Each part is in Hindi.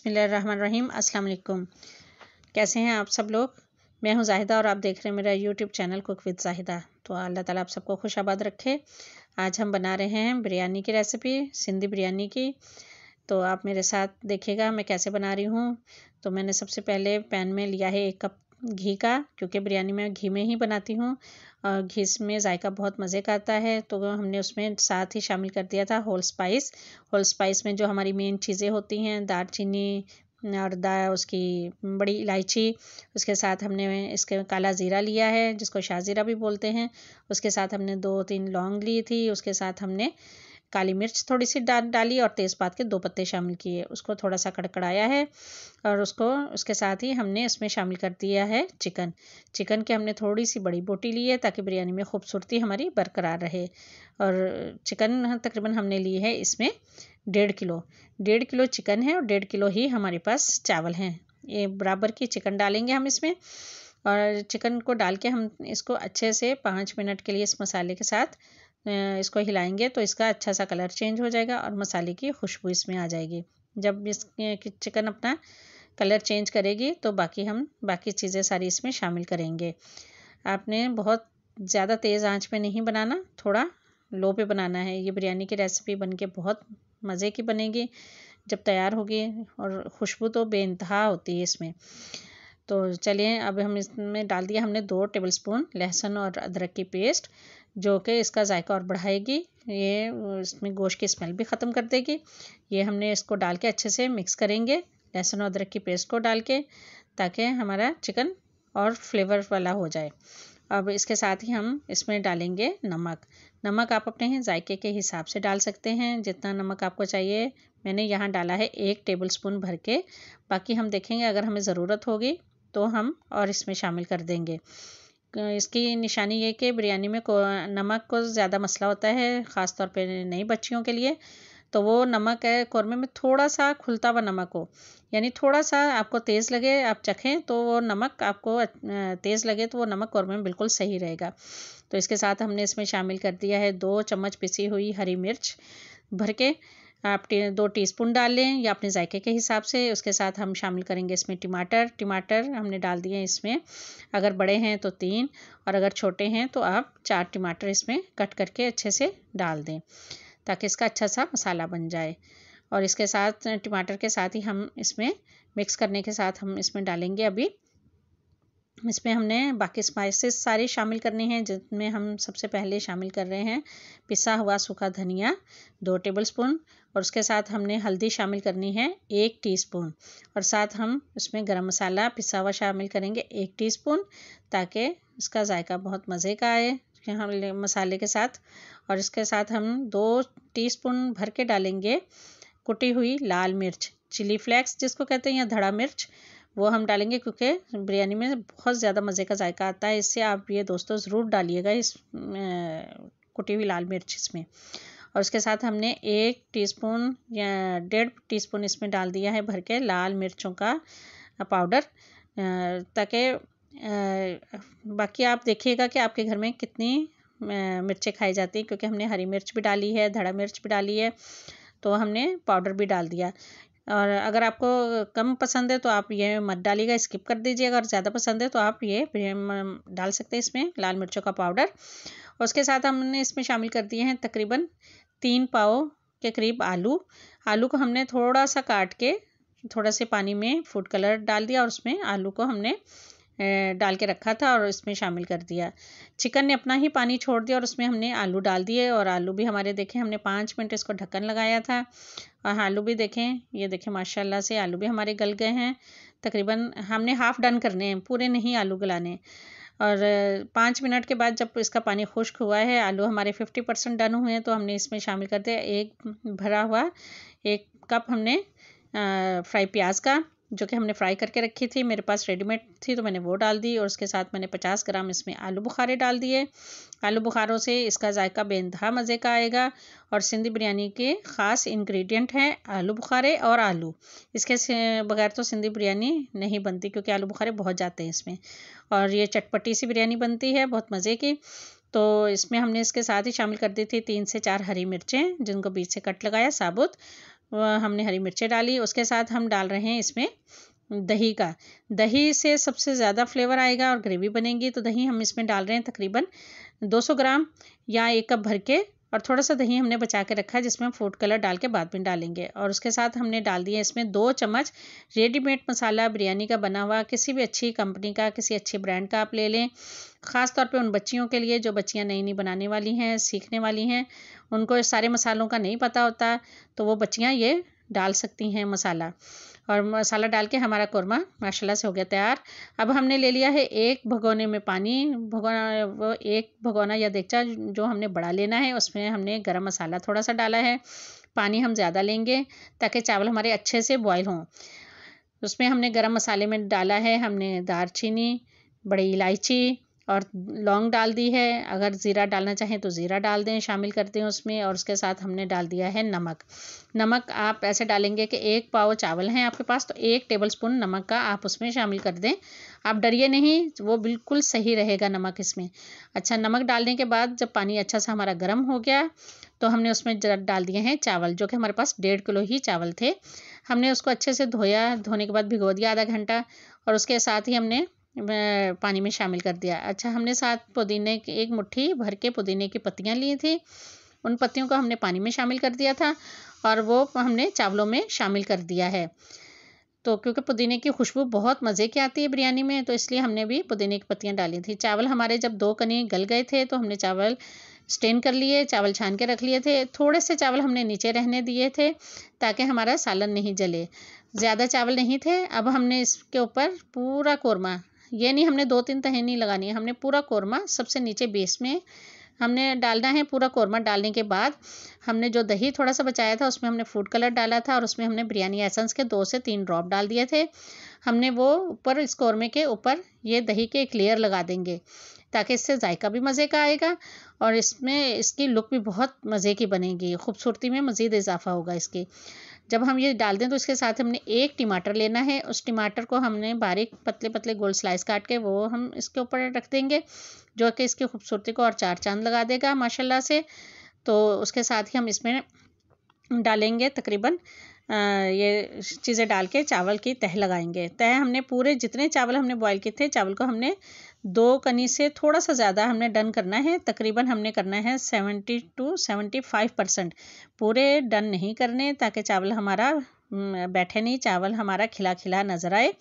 बिस्मिल्लाहिर्रहमानिर्रहीम। अस्सलाम वालेकुम। कैसे हैं आप सब लोग? मैं हूं जाहिदा और आप देख रहे हैं मेरा YouTube channel cook with Zahida. तो अल्लाह ताला आप सबको खुश आबाद रखे। आज हम बना रहे हैं बिरयानी की रेसिपी, सिंधी बिरयानी की। तो आप मेरे साथ देखिएगा मैं कैसे बना रही हूँ। तो मैंने सबसे पहले पैन में लिया है 1 कप घी का, क्योंकि बिरयानी में घी में ही बनाती हूँ और घी में जायका बहुत मज़े का आता है। तो हमने उसमें साथ ही शामिल कर दिया था होल स्पाइस में जो हमारी मेन चीज़ें होती हैं, दालचीनी और उसकी बड़ी इलायची, उसके साथ हमने इसके काला ज़ीरा लिया है जिसको शाह ज़ीरा भी बोलते हैं। उसके साथ हमने 2-3 लौंग ली थी। उसके साथ हमने काली मिर्च थोड़ी सी डाली और तेज़पात के 2 पत्ते शामिल किए। उसको थोड़ा सा कड़कड़ाया है और उसके साथ ही हमने इसमें शामिल कर दिया है चिकन के हमने थोड़ी सी बड़ी बोटी ली है ताकि बिरयानी में खूबसूरती हमारी बरकरार रहे। और चिकन तकरीबन हमने ली है इसमें 1.5 किलो चिकन है और 1.5 किलो ही हमारे पास चावल हैं। ये बराबर की चिकन डालेंगे हम इसमें और चिकन को डाल के हम इसको अच्छे से 5 मिनट के लिए इस मसाले के साथ इसको हिलाएंगे तो इसका अच्छा सा कलर चेंज हो जाएगा और मसाले की खुशबू इसमें आ जाएगी। जब इस चिकन अपना कलर चेंज करेगी तो बाकी चीज़ें सारी इसमें शामिल करेंगे। आपने बहुत ज़्यादा तेज़ आंच पे नहीं बनाना, थोड़ा लो पे बनाना है। ये बिरयानी की रेसिपी बनके बहुत मज़े की बनेगी जब तैयार होगी और खुशबू तो बेइंतहा होती है इसमें। तो चलिए अब हम इसमें डाल दिया हमने 2 टेबलस्पून लहसुन और अदरक की पेस्ट, जो कि इसका जायका और बढ़ाएगी। ये इसमें गोश्त की स्मेल भी ख़त्म कर देगी। ये हमने इसको डाल के अच्छे से मिक्स करेंगे, लहसुन और अदरक की पेस्ट को डाल के, ताकि हमारा चिकन और फ्लेवर वाला हो जाए। अब इसके साथ ही हम इसमें डालेंगे नमक आप अपने जायके के हिसाब से डाल सकते हैं, जितना नमक आपको चाहिए। मैंने यहाँ डाला है 1 टेबलस्पून भर के। बाकी हम देखेंगे अगर हमें ज़रूरत होगी तो हम और इसमें शामिल कर देंगे। इसकी निशानी ये कि बिरयानी में नमक को ज़्यादा मसला होता है, ख़ास तौर पे नई बच्चियों के लिए। तो वो नमक है कौरमे में थोड़ा सा खुलता हुआ नमक हो, यानी थोड़ा सा आपको तेज़ लगे, आप चखें तो वो नमक आपको तेज़ लगे तो वो नमक कौरमे में बिल्कुल सही रहेगा। तो इसके साथ हमने इसमें शामिल कर दिया है 2 चम्मच पिसी हुई हरी मिर्च भर के। आप 2 टीस्पून डाल लें या अपने जायके के हिसाब से। उसके साथ हम शामिल करेंगे इसमें टमाटर हमने डाल दिए हैं इसमें। अगर बड़े हैं तो 3 और अगर छोटे हैं तो आप 4 टमाटर इसमें कट करके अच्छे से डाल दें ताकि इसका अच्छा सा मसाला बन जाए। और इसके साथ टमाटर के साथ ही हम इसमें मिक्स करने के साथ हम इसमें डालेंगे अभी इसमें हमने बाकी स्पाइसेस सारे शामिल करने हैं, जिसमें हम सबसे पहले शामिल कर रहे हैं पिसा हुआ सूखा धनिया 2 टेबलस्पून और उसके साथ हमने हल्दी शामिल करनी है 1 टीस्पून और साथ हम इसमें गरम मसाला पिसा हुआ शामिल करेंगे 1 टीस्पून, ताकि इसका जायका बहुत मज़े का आए मसाले के साथ। और इसके साथ हम 2 टीस्पून भर के डालेंगे कुटी हुई लाल मिर्च, चिली फ्लेक्स जिसको कहते हैं, या धड़ा मिर्च, वो हम डालेंगे क्योंकि बिरयानी में बहुत ज़्यादा मज़े का जायका आता है। इससे आप ये दोस्तों ज़रूर डालिएगा इस कुटी हुई लाल मिर्च इसमें। और उसके साथ हमने 1 टीस्पून या 1.5 टीस्पून इसमें डाल दिया है भर के लाल मिर्चों का पाउडर, ताकि बाकी आप देखिएगा कि आपके घर में कितनी मिर्चें खाई जाती हैं, क्योंकि हमने हरी मिर्च भी डाली है, धड़ा मिर्च भी डाली है, तो हमने पाउडर भी डाल दिया। और अगर आपको कम पसंद है तो आप ये मत डालिएगा, स्किप कर दीजिए। अगर ज़्यादा पसंद है तो आप ये डाल सकते हैं इसमें लाल मिर्चों का पाउडर। और उसके साथ हमने इसमें शामिल कर दिए हैं तकरीबन 3 पाव के करीब आलू को हमने थोड़ा सा काट के थोड़ा से पानी में फूड कलर डाल दिया और उसमें आलू को हमने डाल के रखा था और इसमें शामिल कर दिया। चिकन ने अपना ही पानी छोड़ दिया और उसमें हमने आलू डाल दिए और आलू भी हमारे देखें हमने 5 मिनट इसको ढक्कन लगाया था और आलू भी देखें, ये देखें माशाल्लाह से आलू भी हमारे गल गए हैं। तकरीबन हमने हाफ़ डन करने हैं, पूरे नहीं आलू गलाने। और 5 मिनट के बाद जब इसका पानी खुश्क हुआ है, आलू हमारे 50% डन हुए हैं, तो हमने इसमें शामिल कर दिया 1 कप हमने फ्राई प्याज का, जो कि हमने फ्राई करके रखी थी, मेरे पास रेडीमेड थी तो मैंने वो डाल दी। और उसके साथ मैंने 50 ग्राम इसमें आलू बुखारे डाल दिए। आलू बुखारों से इसका जायका बेइंतहा मज़े का आएगा और सिंधी बिरयानी के ख़ास इंग्रेडिएंट हैं आलू बुखारे और आलू। इसके बगैर तो सिंधी बिरयानी नहीं बनती, क्योंकि आलू बुखारे बहुत जाते हैं इसमें और ये चटपटी सी बिरयानी बनती है बहुत मज़े की। तो इसमें हमने इसके साथ ही शामिल कर दी थी 3 से 4 हरी मिर्चें, जिनको बीच से कट लगाया साबुत। हमने हरी मिर्चें डाली। उसके साथ हम डाल रहे हैं इसमें दही का। दही से सबसे ज़्यादा फ्लेवर आएगा और ग्रेवी बनेगी। तो दही हम इसमें डाल रहे हैं तकरीबन 200 ग्राम या 1 कप भर के, और थोड़ा सा दही हमने बचा के रखा है जिसमें हम फूड कलर डाल के बाद में डालेंगे। और उसके साथ हमने डाल दिया इसमें 2 चम्मच रेडीमेड मसाला बिरयानी का बना हुआ, किसी भी अच्छी कंपनी का, किसी अच्छे ब्रांड का आप ले लें। ख़ास तौर पे उन बच्चियों के लिए जो बच्चियां नई नई बनाने वाली हैं, सीखने वाली हैं, उनको सारे मसालों का नहीं पता होता, तो वो बच्चियां ये डाल सकती हैं मसाला। और मसाला डाल के हमारा कोरमा माशाल्लाह से हो गया तैयार। अब हमने ले लिया है 1 भगोने में पानी। भगोना, वो 1 भगोना या देगचा जो हमने बड़ा लेना है, उसमें हमने गरम मसाला थोड़ा सा डाला है। पानी हम ज़्यादा लेंगे ताकि चावल हमारे अच्छे से बॉयल हों। उसमें हमने गरम मसाले में डाला है, हमने दालचीनी, बड़ी इलायची और लौंग डाल दी है। अगर ज़ीरा डालना चाहें तो ज़ीरा डाल दें, शामिल कर दें उसमें। और उसके साथ हमने डाल दिया है नमक। नमक आप ऐसे डालेंगे कि 1 पाव चावल हैं आपके पास तो 1 टेबलस्पून नमक का आप उसमें शामिल कर दें। आप डरिए नहीं, वो बिल्कुल सही रहेगा नमक इसमें। अच्छा, नमक डालने के बाद जब पानी अच्छा सा हमारा गर्म हो गया तो हमने उसमें डाल दिए हैं चावल, जो कि हमारे पास 1.5 किलो ही चावल थे। हमने उसको अच्छे से धोया, धोने के बाद भिगो दिया आधा घंटा, और उसके साथ ही हमने पानी में शामिल कर दिया। अच्छा, हमने साथ पुदीने की 1 मुट्ठी भर के पुदीने की पत्तियां ली थी, उन पत्तियों को हमने पानी में शामिल कर दिया था और वो हमने चावलों में शामिल कर दिया है। तो क्योंकि पुदीने की खुशबू बहुत मज़े की आती है बिरयानी में, तो इसलिए हमने भी पुदीने की पत्तियां डाली थी। चावल हमारे जब 2 कनी गल गए थे तो हमने चावल स्टेन कर लिए, चावल छान के रख लिए थे। थोड़े से चावल हमने नीचे रहने दिए थे ताकि हमारा सालन नहीं जले, ज़्यादा चावल नहीं थे। अब हमने इसके ऊपर पूरा कोरमा, ये नहीं हमने 2-3 तहें नहीं लगानी है, हमने पूरा कोरमा सबसे नीचे बेस में हमने डालना है। पूरा कोरमा डालने के बाद हमने जो दही थोड़ा सा बचाया था उसमें हमने फूड कलर डाला था और उसमें हमने बिरयानी एसेंस के 2 से 3 ड्रॉप डाल दिए थे। हमने वो ऊपर इस कोरमे के ऊपर ये दही के एक लेयर लगा देंगे ताकि इससे जायका भी मज़े का आएगा और इसमें इसकी लुक भी बहुत मज़े की बनेगी, खूबसूरती में मज़ीद इजाफा होगा इसकी। जब हम ये डाल दें तो इसके साथ हमने 1 टमाटर लेना है। उस टमाटर को हमने बारीक पतले पतले गोल स्लाइस काट के वो हम इसके ऊपर रख देंगे, जो कि इसकी खूबसूरती को और 4 चांद लगा देगा माशाल्लाह से। तो उसके साथ ही हम इसमें डालेंगे तकरीबन ये चीज़ें डाल के चावल की तह लगाएंगे। तह हमने पूरे जितने चावल हमने बॉयल किए थे, चावल को हमने 2 कनी से थोड़ा सा ज़्यादा हमने डन करना है। तकरीबन हमने करना है 70 to 75%, पूरे डन नहीं करने ताकि चावल हमारा बैठे नहीं, चावल हमारा खिला खिला नज़र आए।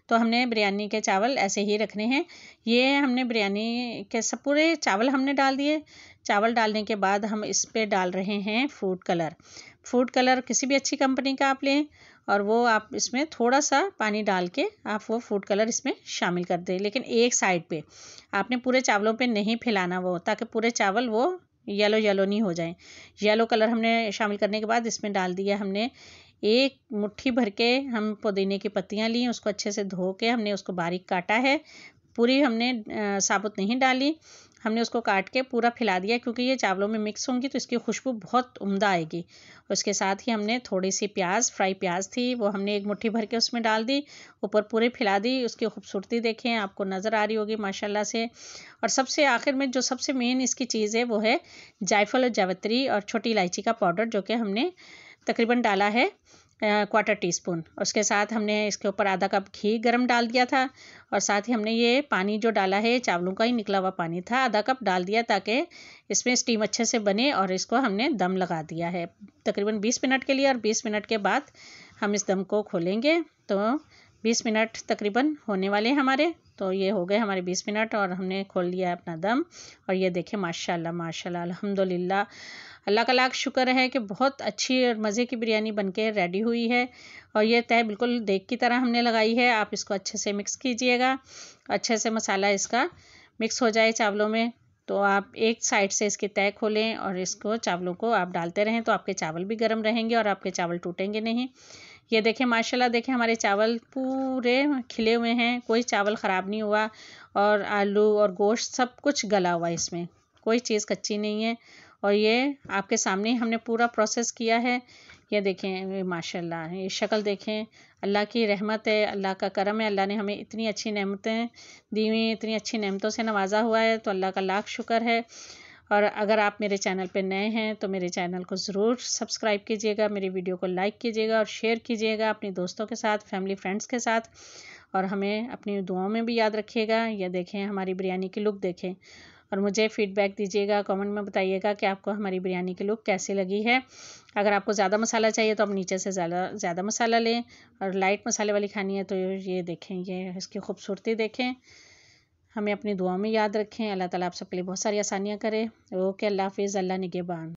तो हमने बिरयानी के चावल ऐसे ही रखने हैं। ये हमने बिरयानी के सब पूरे चावल हमने डाल दिए। चावल डालने के बाद हम इस पे डाल रहे हैं फूड कलर। फूड कलर किसी भी अच्छी कंपनी का आप लें और वो आप इसमें थोड़ा सा पानी डाल के आप वो फूड कलर इसमें शामिल कर दें, लेकिन एक साइड पे, आपने पूरे चावलों पे नहीं फैलाना वो, ताकि पूरे चावल वो येलो येलो नहीं हो जाएं। येलो कलर हमने शामिल करने के बाद इसमें डाल दिया हमने 1 मुट्ठी भर के हम पुदीने की पत्तियां ली, उसको अच्छे से धो के हमने उसको बारीक काटा है। पूरी हमने साबुत नहीं डाली, हमने उसको काट के पूरा फैला दिया क्योंकि ये चावलों में मिक्स होंगी तो इसकी खुशबू बहुत उम्दा आएगी। उसके साथ ही हमने थोड़ी सी प्याज, फ्राई प्याज थी, वो हमने 1 मुट्ठी भर के उसमें डाल दी, ऊपर पूरी फैला दी। उसकी खूबसूरती देखें, आपको नज़र आ रही होगी माशाल्लाह से। और सबसे आखिर में जो सबसे मेन इसकी चीज़ है वो है जायफल और जावित्री और छोटी इलायची का पाउडर, जो कि हमने तकरीबन डाला है 1/4 टीस्पून। उसके साथ हमने इसके ऊपर आधा कप घी गरम डाल दिया था और साथ ही हमने ये पानी जो डाला है चावलों का ही निकला हुआ पानी था, आधा कप डाल दिया ताकि इसमें स्टीम अच्छे से बने। और इसको हमने दम लगा दिया है तकरीबन 20 मिनट के लिए, और 20 मिनट के बाद हम इस दम को खोलेंगे। तो 20 मिनट तकरीबन होने वाले हैं हमारे। तो ये हो गए हमारे 20 मिनट और हमने खोल लिया अपना दम। और ये देखें माशाल्लाह माशाल्लाह अल्हम्दुलिल्लाह, अल्लाह का लाख शुक्र है कि बहुत अच्छी और मज़े की बिरयानी बनके रेडी हुई है। और ये तह बिल्कुल देग की तरह हमने लगाई है। आप इसको अच्छे से मिक्स कीजिएगा, अच्छे से मसाला इसका मिक्स हो जाए चावलों में। तो आप एक साइड से इसकी तह खोलें और इसको चावलों को आप डालते रहें तो आपके चावल भी गर्म रहेंगे और आपके चावल टूटेंगे नहीं। ये देखें माशाल्लाह, देखें हमारे चावल पूरे खिले हुए हैं, कोई चावल ख़राब नहीं हुआ और आलू और गोश्त सब कुछ गला हुआ है, इसमें कोई चीज़ कच्ची नहीं है। और ये आपके सामने हमने पूरा प्रोसेस किया है। ये देखें माशाल्लाह, ये शक्ल देखें, अल्लाह की रहमत है, अल्लाह का करम है। अल्लाह ने हमें इतनी अच्छी नेमतें दी हुई, इतनी अच्छी नेमतों से नवाजा हुआ है, तो अल्लाह का लाख शुक्र है। और अगर आप मेरे चैनल पे नए हैं तो मेरे चैनल को ज़रूर सब्सक्राइब कीजिएगा, मेरी वीडियो को लाइक कीजिएगा और शेयर कीजिएगा अपने दोस्तों के साथ, फैमिली फ्रेंड्स के साथ। और हमें अपनी दुआओं में भी याद रखिएगा। ये देखें हमारी बिरयानी की लुक देखें और मुझे फ़ीडबैक दीजिएगा, कमेंट में बताइएगा कि आपको हमारी बिरयानी की लुक कैसी लगी है। अगर आपको ज़्यादा मसाला चाहिए तो आप नीचे से ज़्यादा मसाला लें, और लाइट मसाले वाली खानी है तो ये देखें, ये इसकी खूबसूरती देखें। हमें अपनी दुआओं में याद रखें। अल्लाह ताला आप सबके लिए बहुत सारी आसानियाँ करे। ओके, अल्लाह हाफिज़, अल्लाह निगहबान।